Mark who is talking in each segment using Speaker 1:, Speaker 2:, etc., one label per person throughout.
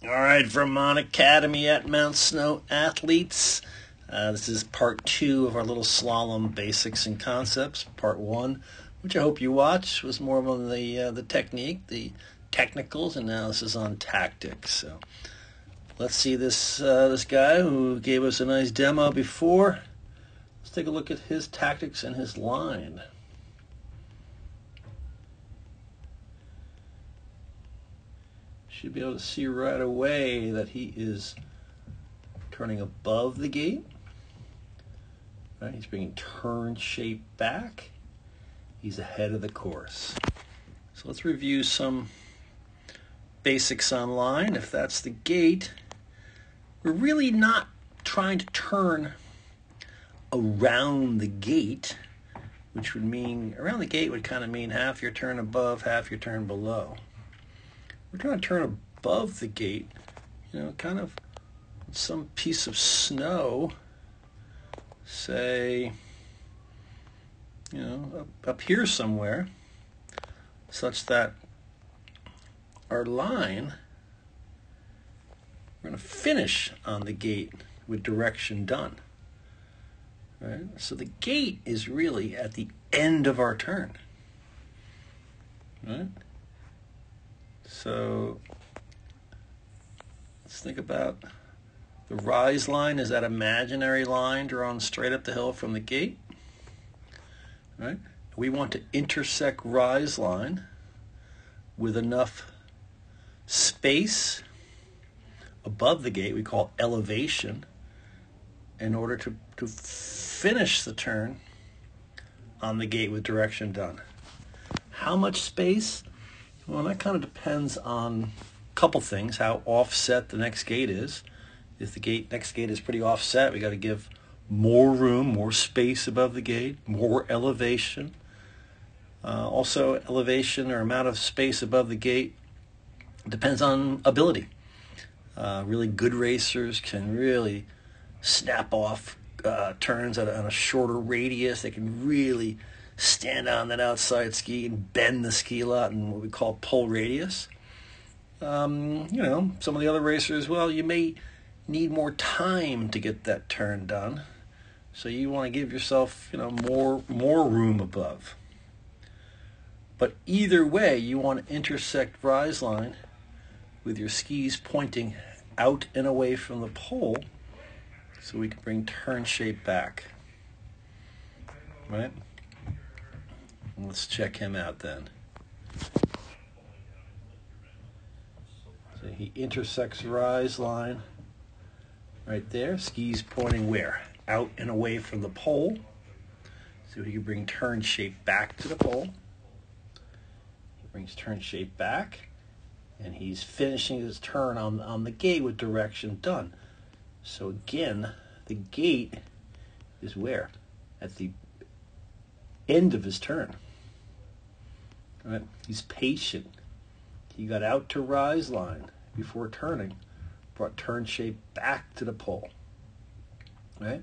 Speaker 1: All right, Vermont Academy at Mount Snow athletes. This is part 2 of our little slalom basics and concepts. Part 1, which I hope you watch, was more on the technique, the technicals, and now this is on tactics. So let's see this guy who gave us a nice demo before. Let's take a look at his tactics and his line. Should be able to see right away that he is turning above the gate. Right, he's bringing turn shape back. He's ahead of the course. So let's review some basics on line. If that's the gate, we're really not trying to turn around the gate, which would mean, around the gate would kind of mean half your turn above, half your turn below. We're trying to turn above the gate, kind of some piece of snow, say, up here somewhere, such that our line, we're going to finish on the gate with direction done. Right? So the gate is really at the end of our turn. Right? So let's think about the rise line. Is that imaginary line drawn straight up the hill from the gate? Right? We want to intersect rise line with enough space above the gate, we call elevation, in order to finish the turn on the gate with direction done. How much space? Well, that kind of depends on a couple things. How offset the next gate is. If the next gate is pretty offset, we got to give more room, more space above the gate, more elevation. Also, elevation or amount of space above the gate depends on ability. Really good racers can really snap off turns on a shorter radius. They can really stand on that outside ski and bend the ski lot in what we call pull radius. Some of the other racers, well, you may need more time to get that turn done. So you want to give yourself, more room above. But either way, you want to intersect rise line with your skis pointing out and away from the pole so we can bring turn shape back. Right? Let's check him out then. So he intersects rise line right there. Skis pointing where? Out and away from the pole. So he can bring turn shape back to the pole. He brings turn shape back, and he's finishing his turn on the gate with direction done. So again, the gate is where? At the end of his turn. Right? He's patient. He got out to rise line before turning, brought turn shape back to the pole. Right?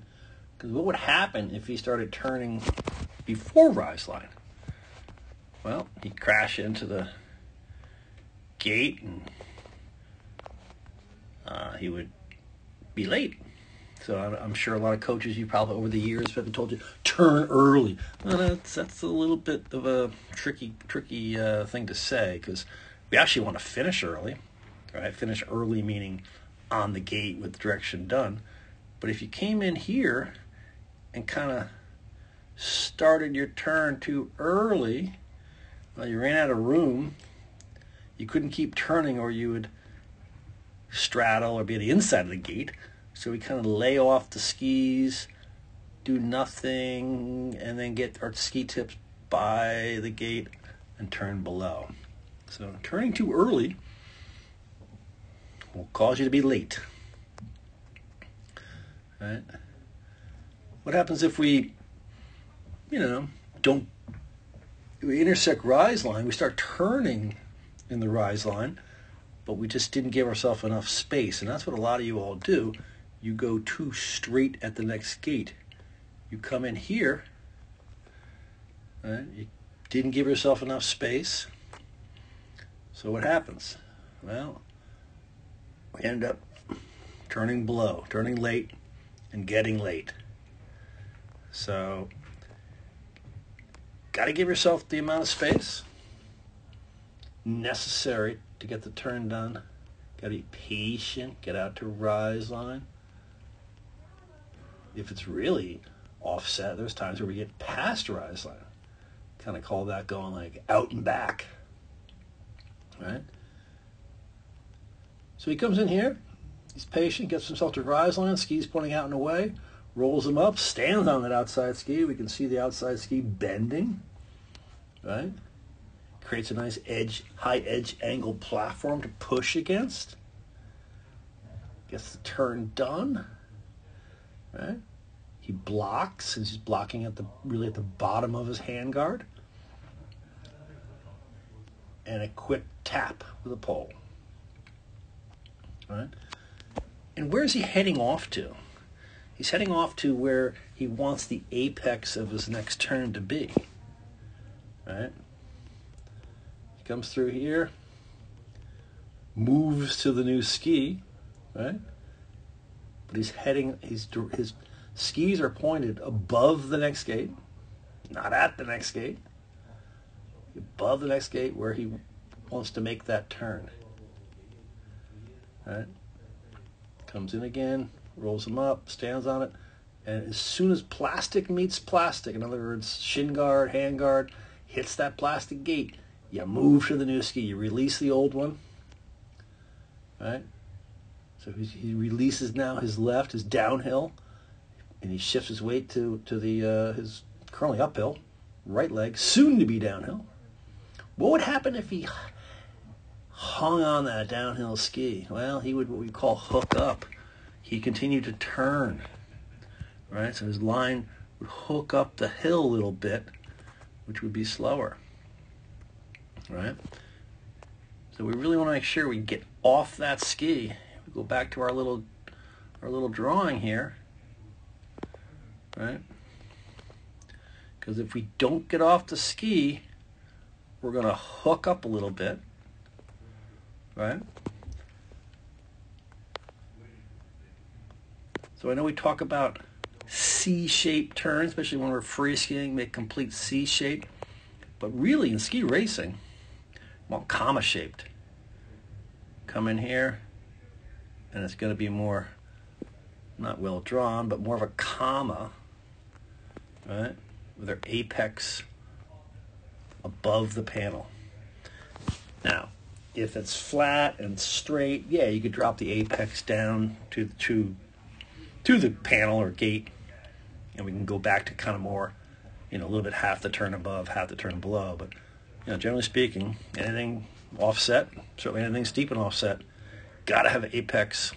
Speaker 1: Because what would happen if he started turning before rise line? Well, he'd crash into the gate and he would be late. So I'm sure a lot of coaches, you probably over the years have told you, turn early. Well, that's a little bit of a tricky thing to say, because we actually want to finish early, right? Finish early meaning on the gate with direction done. But if you came in here and kind of started your turn too early, well, you ran out of room. You couldn't keep turning, or you would straddle or be on the inside of the gate. So we kind of lay off the skis, do nothing, and then get our ski tips by the gate and turn below. So turning too early will cause you to be late. Right? What happens if we intersect rise line, we start turning in the rise line, but we just didn't give ourselves enough space, and that's what a lot of you all do. You go too straight at the next gate. You come in here, right? You didn't give yourself enough space. So what happens? Well, we end up turning below, turning late, and getting late. So, got to give yourself the amount of space necessary to get the turn done. Got to be patient, get out to rise line. If it's really offset, there's times where we get past rise line. Kind of call that going like out and back. Right? So he comes in here, he's patient, gets himself to rise line, skis pointing out and away, rolls him up, stands on that outside ski. We can see the outside ski bending, right? Creates a nice edge, high edge angle platform to push against. Gets the turn done, right? He blocks, since he's blocking at the bottom of his handguard. And a quick tap with a pole. Right? And where's he heading off to? He's heading off to where he wants the apex of his next turn to be. Right? He comes through here, moves to the new ski, right? But he's heading, his skis are pointed above the next gate, not at the next gate, above the next gate where he wants to make that turn. Right? Comes in again, rolls him up, stands on it, and as soon as plastic meets plastic, in other words, shin guard, hand guard, hits that plastic gate, you move to the new ski. You release the old one. Right? So he releases now his left, his downhill, and he shifts his weight to his currently uphill, right leg, soon to be downhill. What would happen if he hung on that downhill ski? Well, he would what we call hook up. He continued to turn, right? So his line would hook up the hill a little bit, which would be slower, right? So we really want to make sure we get off that ski. We go back to our little drawing here, right? Because if we don't get off the ski, we're going to hook up a little bit, right? So I know we talk about C-shaped turns, especially when we're free skiing, make complete C-shape. But really in ski racing, well, comma-shaped. Come in here, and it's going to be more, not well drawn, but more of a comma, right? With our apex above the panel. Now, if it's flat and straight, yeah, you could drop the apex down to the panel or gate, and we can go back to kind of more, a little bit half the turn above, half the turn below. But, generally speaking, anything offset, certainly anything steep and offset, got to have an apex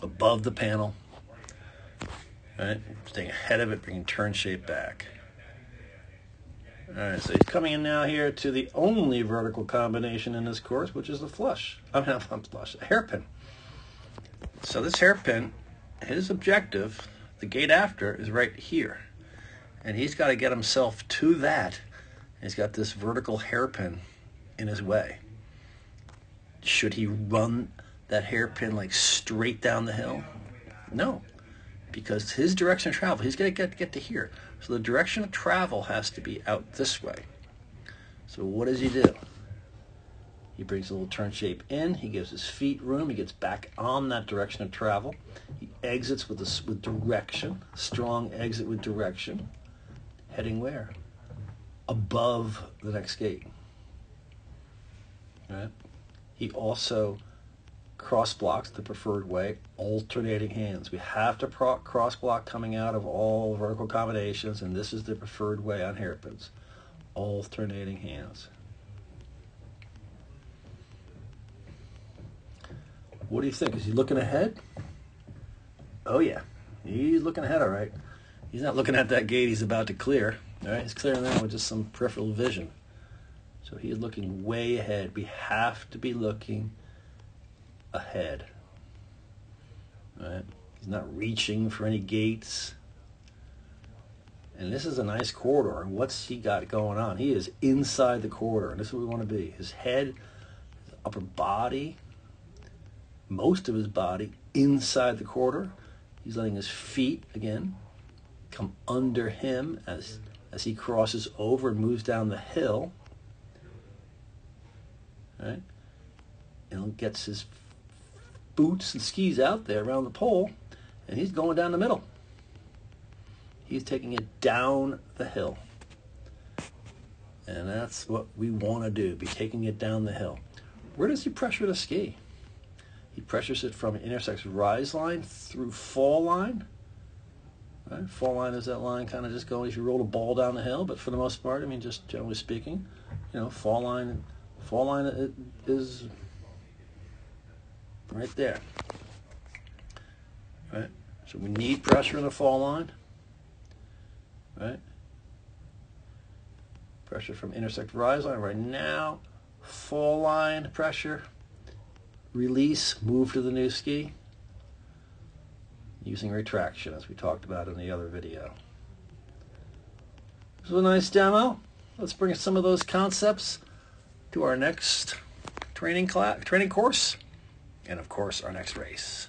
Speaker 1: above the panel, right? Staying ahead of it, bringing turn shape back. All right, so he's coming in now here to the only vertical combination in this course, which is the flush. I mean, not flush, a hairpin. So this hairpin, his objective, the gate after, is right here. And he's got to get himself to that. He's got this vertical hairpin in his way. Should he run that hairpin like straight down the hill? No, because his direction of travel, he's going to get to here. So the direction of travel has to be out this way. So what does he do? He brings a little turn shape in. He gives his feet room. He gets back on that direction of travel. He exits with direction. Strong exit with direction. Heading where? Above the next gate. Right? He also cross blocks the preferred way, alternating hands. We have to cross block coming out of all vertical combinations, and this is the preferred way on hairpins. Alternating hands. What do you think? Is he looking ahead? Oh yeah, he's looking ahead, all right. He's not looking at that gate he's about to clear. All right, he's clearing that with just some peripheral vision. So he's looking way ahead. We have to be looking ahead. All right? He's not reaching for any gates. And this is a nice corridor. And what's he got going on? He is inside the corridor, and this is where we want to be. His head, his upper body, most of his body inside the quarter. He's letting his feet, again, come under him as he crosses over and moves down the hill. Right? And gets his boots and skis out there around the pole, and he's going down the middle. He's taking it down the hill. And that's what we want to do, be taking it down the hill. Where does he pressure the ski? He pressures it from, it intersects rise line through fall line. Right? Fall line is that line kind of just going, if you roll a ball down the hill, but for the most part, I mean, just generally speaking, you know, fall line is right there. Right? So we need pressure in the fall line. Right? Pressure from intersect rise line right now. Fall line pressure. Release, move to the new ski. Using retraction, as we talked about in the other video. This was a nice demo. Let's bring some of those concepts to our next training course, and of course our next race.